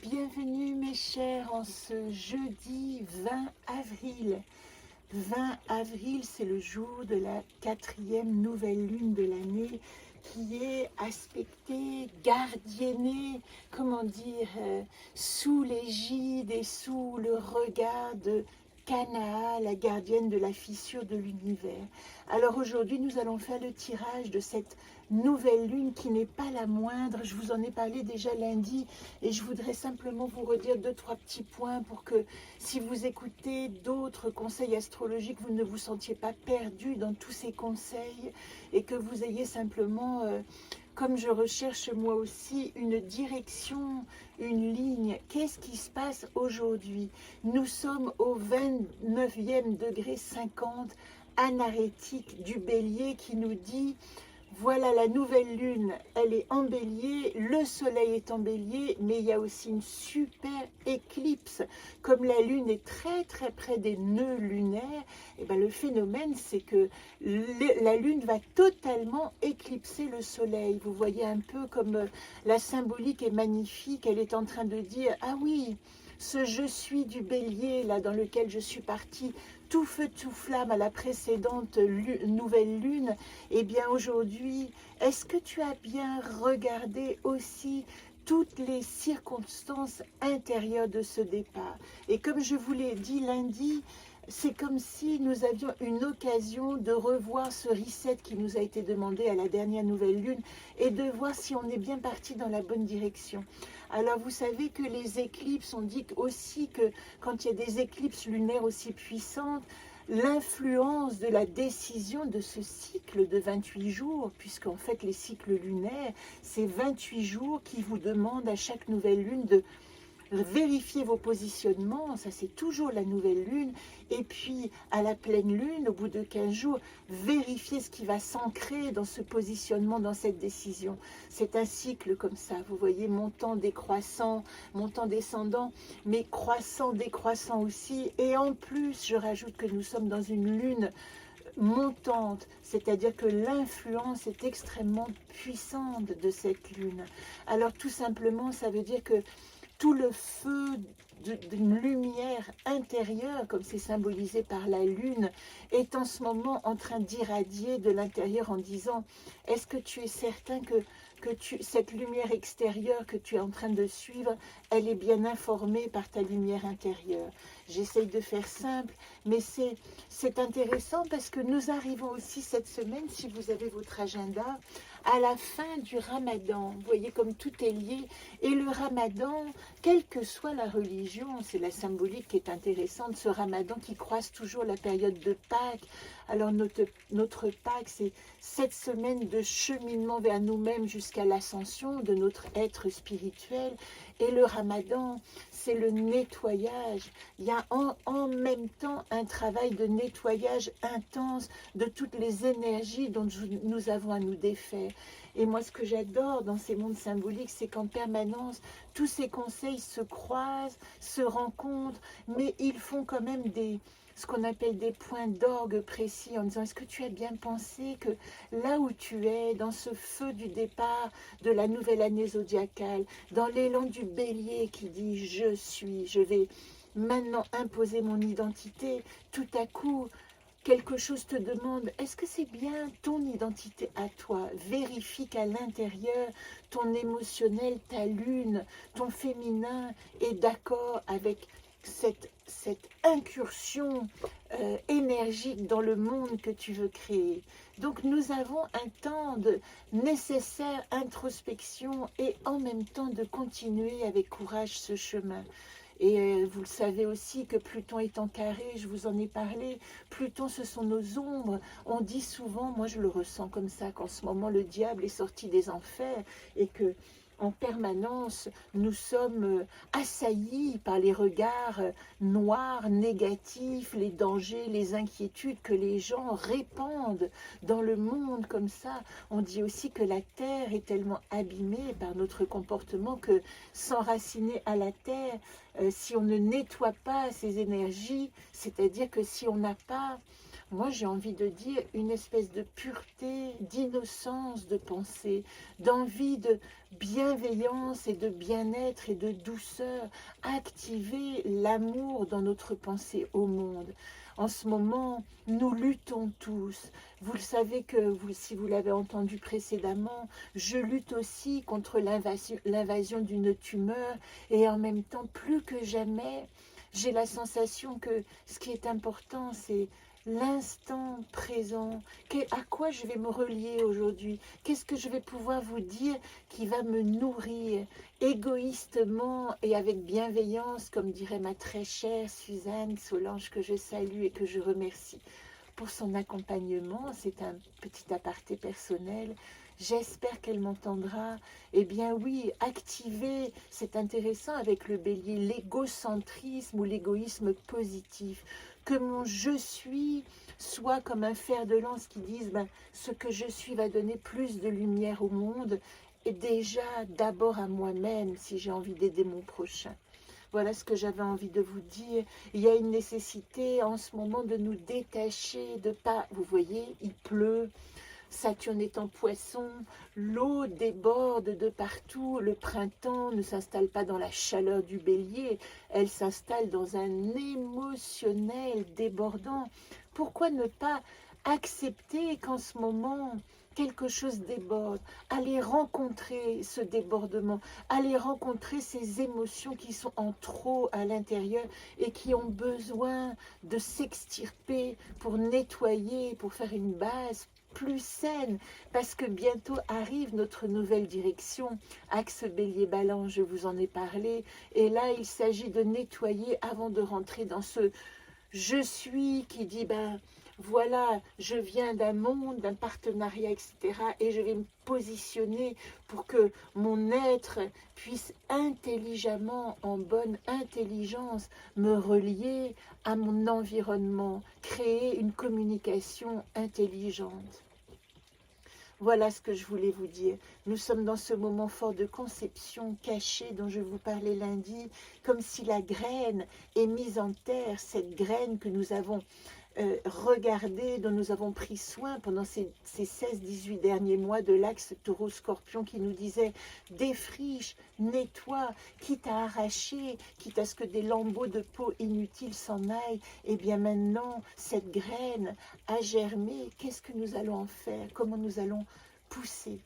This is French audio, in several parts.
Bienvenue mes chers en ce jeudi 20 avril. 20 avril, c'est le jour de la 4e nouvelle lune de l'année qui est aspectée, gardiennée, sous l'égide et sous le regard de Kanaa, la gardienne de la fissure de l'univers. Alors aujourd'hui, nous allons faire le tirage de cette nouvelle lune qui n'est pas la moindre. Je vous en ai parlé déjà lundi et je voudrais simplement vous redire 2-3 petits points pour que si vous écoutez d'autres conseils astrologiques, vous ne vous sentiez pas perdu dans tous ces conseils et que vous ayez simplement, comme je recherche moi aussi, une direction, une ligne. Qu'est-ce qui se passe aujourd'hui? Nous sommes au 29e degré 50 anarétique du Bélier qui nous dit: voilà la nouvelle lune, elle est en Bélier, le soleil est en Bélier, mais il y a aussi une super éclipse. Comme la lune est très très près des nœuds lunaires, et ben le phénomène c'est que la lune va totalement éclipser le soleil. Vous voyez un peu comme la symbolique est magnifique, elle est en train de dire: ah oui, ce je suis du Bélier là dans lequel je suis partie tout feu tout flamme à la précédente nouvelle lune, eh bien aujourd'hui, est-ce que tu as bien regardé aussi toutes les circonstances intérieures de ce départ? Et comme je vous l'ai dit lundi, c'est comme si nous avions une occasion de revoir ce reset qui nous a été demandé à la dernière nouvelle lune et de voir si on est bien parti dans la bonne direction. Alors vous savez que les éclipses, on dit aussi que quand il y a des éclipses lunaires aussi puissantes, l'influence de la décision de ce cycle de 28 jours, puisqu'en fait les cycles lunaires, c'est 28 jours qui vous demandent à chaque nouvelle lune de vérifier vos positionnements, ça c'est toujours la nouvelle lune, et puis à la pleine lune, au bout de 15 jours, vérifier ce qui va s'ancrer dans ce positionnement, dans cette décision. C'est un cycle comme ça, vous voyez, montant, décroissant, montant, descendant, mais croissant, décroissant aussi, et en plus, je rajoute que nous sommes dans une lune montante, c'est-à-dire que l'influence est extrêmement puissante de cette lune. Alors tout simplement, ça veut dire que tout le feu d'une lumière intérieure, comme c'est symbolisé par la lune, est en ce moment en train d'irradier de l'intérieur en disant: est-ce que tu es certain que cette lumière extérieure que tu es en train de suivre, elle est bien informée par ta lumière intérieure? J'essaye de faire simple, mais c'est intéressant parce que nous arrivons aussi cette semaine, si vous avez votre agenda, à la fin du Ramadan. Vous voyez comme tout est lié. Et le Ramadan, quelle que soit la religion, c'est la symbolique qui est intéressante, ce Ramadan qui croise toujours la période de Pâques. Alors notre Pâques, c'est cette semaine de cheminement vers nous-mêmes jusqu'à l'ascension de notre être spirituel. Et le Ramadan, c'est le nettoyage. Il y a en même temps un travail de nettoyage intense de toutes les énergies dont nous avons à nous défaire. Et moi, ce que j'adore dans ces mondes symboliques, c'est qu'en permanence, tous ces conseils se croisent, se rencontrent, mais ils font quand même ce qu'on appelle des points d'orgue précis, en disant: est-ce que tu as bien pensé que là où tu es, dans ce feu du départ de la nouvelle année zodiacale, dans l'élan du Bélier qui dit: je vais maintenant imposer mon identité, tout à coup, quelque chose te demande: est-ce que c'est bien ton identité à toi? Vérifie qu'à l'intérieur, ton émotionnel, ta lune, ton féminin est d'accord avec cette incursion énergique dans le monde que tu veux créer. Donc nous avons un temps de nécessaire introspection et en même temps de continuer avec courage ce chemin. Et vous le savez aussi que Pluton est en carré, je vous en ai parlé. Pluton, ce sont nos ombres. On dit souvent, moi je le ressens comme ça, qu'en ce moment le diable est sorti des enfers et que en permanence, nous sommes assaillis par les regards noirs, négatifs, les dangers, les inquiétudes que les gens répandent dans le monde comme ça. On dit aussi que la terre est tellement abîmée par notre comportement que s'enraciner à la terre, si on ne nettoie pas ces énergies, c'est-à-dire que si on n'a pas, moi j'ai envie de dire une espèce de pureté, d'innocence de pensée, d'envie de bienveillance et de bien-être et de douceur, activer l'amour dans notre pensée au monde. En ce moment, nous luttons tous. Vous le savez que, si vous l'avez entendu précédemment, je lutte aussi contre l'invasion d'une tumeur et en même temps, plus que jamais, j'ai la sensation que ce qui est important, c'est l'instant présent. À quoi je vais me relier aujourd'hui? Qu'est-ce que je vais pouvoir vous dire qui va me nourrir égoïstement et avec bienveillance, comme dirait ma très chère Suzanne Solange, que je salue et que je remercie pour son accompagnement. C'est un petit aparté personnel. J'espère qu'elle m'entendra. Eh bien oui, activer, c'est intéressant avec le bélier, l'égocentrisme ou l'égoïsme positif. Que mon je suis soit comme un fer de lance qui dise ce que je suis va donner plus de lumière au monde et déjà d'abord à moi-même si j'ai envie d'aider mon prochain. Voilà ce que j'avais envie de vous dire. Il y a une nécessité en ce moment de nous détacher, de pas, vous voyez, il pleut, Saturne est en poisson, l'eau déborde de partout, le printemps ne s'installe pas dans la chaleur du bélier, elle s'installe dans un émotionnel débordant. Pourquoi ne pas accepter qu'en ce moment, quelque chose déborde, aller rencontrer ce débordement, aller rencontrer ces émotions qui sont en trop à l'intérieur et qui ont besoin de s'extirper pour nettoyer, pour faire une base plus saine, parce que bientôt arrive notre nouvelle direction, axe bélier-balance, je vous en ai parlé, et là il s'agit de nettoyer avant de rentrer dans ce je suis qui dit voilà, je viens d'un monde, d'un partenariat, etc. Et je vais me positionner pour que mon être puisse intelligemment, en bonne intelligence, me relier à mon environnement, créer une communication intelligente. Voilà ce que je voulais vous dire. Nous sommes dans ce moment fort de conception cachée dont je vous parlais lundi, comme si la graine est mise en terre, cette graine que nous avons regardée, dont nous avons pris soin pendant ces 16-18 derniers mois de l'axe taureau-scorpion qui nous disait défriche, nettoie, quitte à arracher, quitte à ce que des lambeaux de peau inutiles s'en aillent. Et bien maintenant, cette graine a germé. Qu'est-ce que nous allons en faire? Comment nous allons pousser?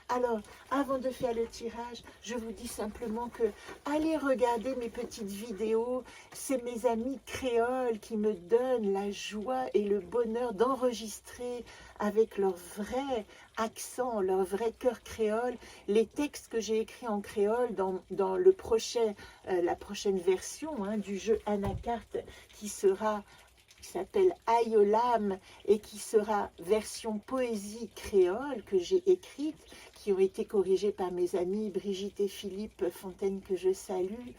Alors, avant de faire le tirage, je vous dis simplement que allez regarder mes petites vidéos. C'est mes amis créoles qui me donnent la joie et le bonheur d'enregistrer avec leur vrai accent, leur vrai cœur créole, les textes que j'ai écrits en créole dans la prochaine version du jeu Anacarte qui s'appelle Ayolam et qui sera version poésie créole que j'ai écrite, qui ont été corrigées par mes amis Brigitte et Philippe Fontaine que je salue.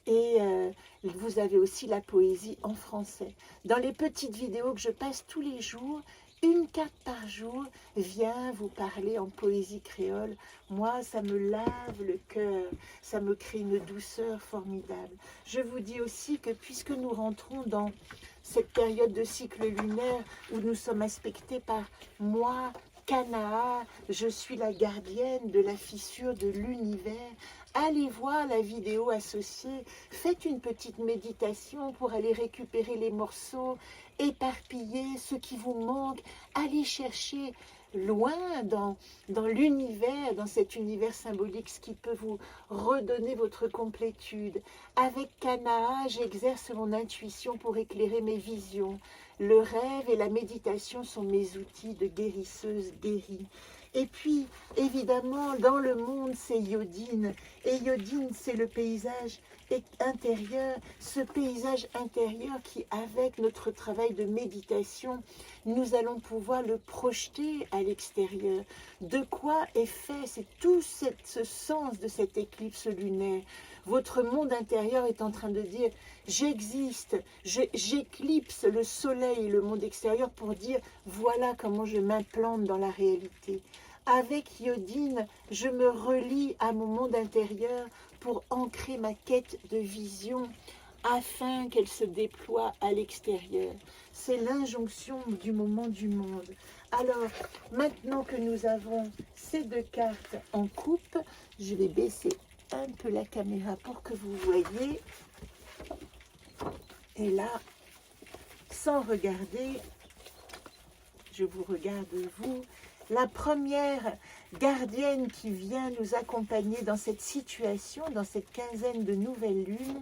Et vous avez aussi la poésie en français. Dans les petites vidéos que je passe tous les jours, une carte par jour vient vous parler en poésie créole. Moi, ça me lave le cœur, ça me crée une douceur formidable. Je vous dis aussi que puisque nous rentrons dans cette période de cycle lunaire où nous sommes aspectés par moi, Kanaa, je suis la gardienne de la fissure de l'univers. Allez voir la vidéo associée, faites une petite méditation pour aller récupérer les morceaux, éparpiller ce qui vous manque, allez chercher loin dans l'univers, dans cet univers symbolique, ce qui peut vous redonner votre complétude. Avec Kanaa, j'exerce mon intuition pour éclairer mes visions. Le rêve et la méditation sont mes outils de guérisseuse guérie. Et puis, évidemment, dans le monde, c'est Yodine. Et Yodine, c'est le paysage intérieur, ce paysage intérieur qui, avec notre travail de méditation, nous allons pouvoir le projeter à l'extérieur. De quoi est fait, c'est tout ce sens de cette éclipse lunaire. Votre monde intérieur est en train de dire « j'existe, j'éclipse le soleil et le monde extérieur pour dire « voilà comment je m'implante dans la réalité ». Avec Yodine, je me relie à mon monde intérieur pour ancrer ma quête de vision afin qu'elle se déploie à l'extérieur. C'est l'injonction du moment du monde. Alors, maintenant que nous avons ces deux cartes en coupe, je vais baisser un peu la caméra pour que vous voyez. Et là, sans regarder, je vous regarde vous, la première gardienne qui vient nous accompagner dans cette situation, dans cette quinzaine de nouvelles lunes,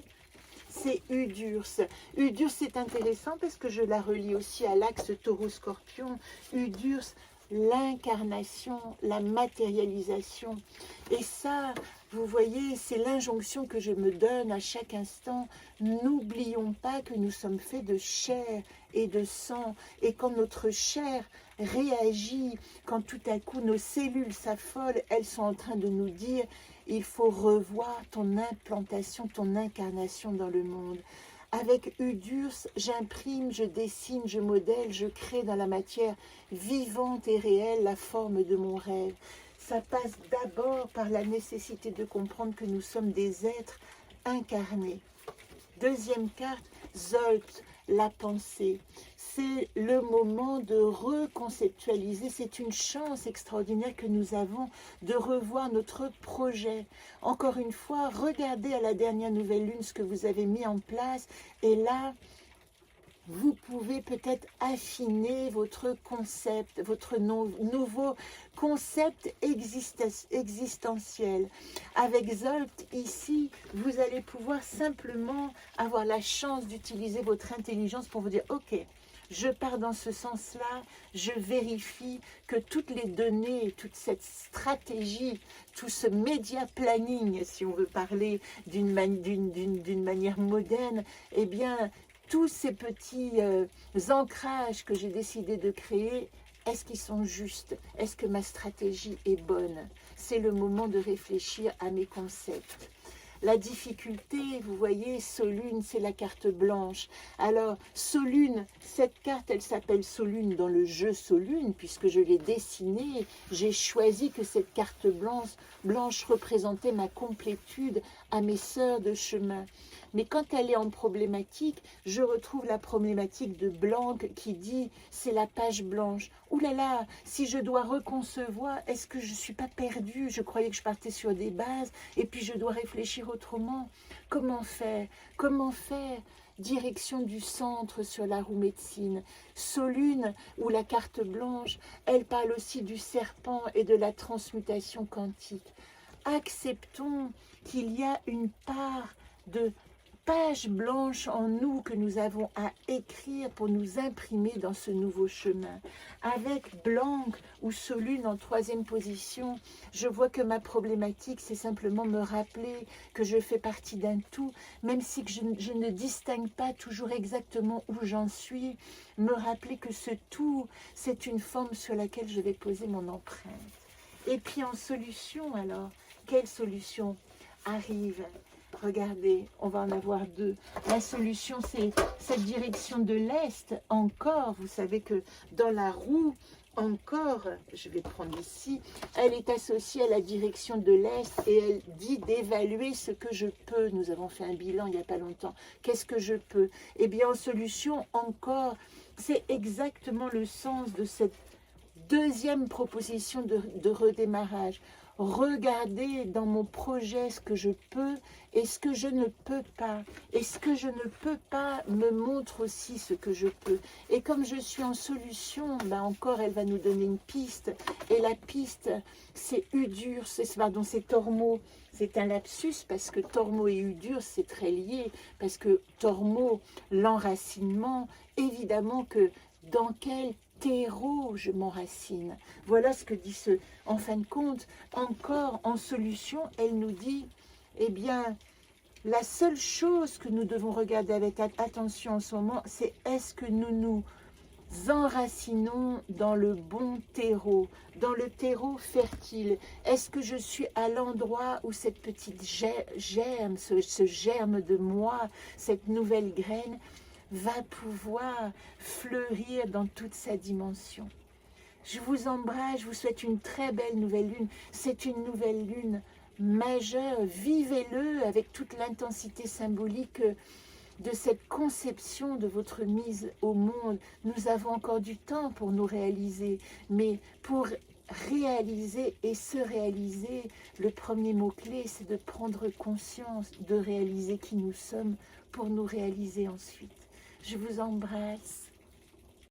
c'est Udurse. Udurse, c'est intéressant parce que je la relie aussi à l'axe Taureau-Scorpion. Udurse, l'incarnation, la matérialisation. Et ça, vous voyez, c'est l'injonction que je me donne à chaque instant. N'oublions pas que nous sommes faits de chair et de sang. Et quand notre chair réagit, quand tout à coup nos cellules s'affolent, elles sont en train de nous dire: il faut revoir ton implantation, ton incarnation dans le monde. Avec Udurse, j'imprime, je dessine, je modèle, je crée dans la matière vivante et réelle la forme de mon rêve. Ça passe d'abord par la nécessité de comprendre que nous sommes des êtres incarnés. Deuxième carte, Zolt, la pensée. C'est le moment de reconceptualiser. C'est une chance extraordinaire que nous avons de revoir notre projet. Encore une fois, regardez à la dernière nouvelle lune ce que vous avez mis en place. Et là, vous pouvez peut-être affiner votre concept, votre nouveau concept existentiel. Avec Zolt, ici, vous allez pouvoir simplement avoir la chance d'utiliser votre intelligence pour vous dire: ok, je pars dans ce sens-là, je vérifie que toutes les données, toute cette stratégie, tout ce média planning, si on veut parler d'une manière moderne, eh bien, tous ces petits ancrages que j'ai décidé de créer, est-ce qu'ils sont justes? Est-ce que ma stratégie est bonne? C'est le moment de réfléchir à mes concepts. La difficulté, vous voyez, Solune, c'est la carte blanche. Alors, Solune, cette carte, elle s'appelle Solune dans le jeu Solune, puisque je l'ai dessinée. J'ai choisi que cette carte blanche représentait ma complétude à mes sœurs de chemin. Mais quand elle est en problématique, je retrouve la problématique de Blanc qui dit: c'est la page blanche. Ouh là là, si je dois reconcevoir, est-ce que je ne suis pas perdue? Je croyais que je partais sur des bases et puis je dois réfléchir autrement. Comment faire? Comment faire? Direction du centre sur la roue médecine. Solune, ou la carte blanche, elle parle aussi du serpent et de la transmutation quantique. Acceptons qu'il y a une part de page blanche en nous que nous avons à écrire pour nous imprimer dans ce nouveau chemin. Avec Blanc ou Solune en troisième position, je vois que ma problématique, c'est simplement me rappeler que je fais partie d'un tout, même si je ne distingue pas toujours exactement où j'en suis, me rappeler que ce tout, c'est une forme sur laquelle je vais poser mon empreinte. Et puis en solution alors, quelle solution arrive? Regardez, on va en avoir deux. La solution, c'est cette direction de l'Est, encore. Vous savez que dans la roue, encore, je vais prendre ici, elle est associée à la direction de l'Est et elle dit d'évaluer ce que je peux. Nous avons fait un bilan il n'y a pas longtemps. Qu'est-ce que je peux? Eh bien, en solution, encore, c'est exactement le sens de cette deuxième proposition de redémarrage. Regardez dans mon projet ce que je peux et ce que je ne peux pas. Et ce que je ne peux pas me montre aussi ce que je peux. Et comme je suis en solution, ben encore elle va nous donner une piste. Et la piste, c'est Udurse, c'est Tormo. C'est un lapsus parce que Tormo et Udurse, c'est très lié. Parce que Tormo, l'enracinement, évidemment que dans quel terreau je m'enracine. Voilà ce que dit ce. En fin de compte, encore en solution, elle nous dit, eh bien, la seule chose que nous devons regarder avec attention en ce moment, c'est est-ce que nous nous enracinons dans le bon terreau, dans le terreau fertile? Est-ce que je suis à l'endroit où cette petite germe, ce germe de moi, cette nouvelle graine, va pouvoir fleurir dans toute sa dimension? Je vous embrasse, je vous souhaite une très belle nouvelle lune. C'est une nouvelle lune majeure. Vivez-le avec toute l'intensité symbolique de cette conception de votre mise au monde. Nous avons encore du temps pour nous réaliser, mais pour réaliser et se réaliser, le premier mot-clé, c'est de prendre conscience, de réaliser qui nous sommes pour nous réaliser ensuite. Je vous embrasse.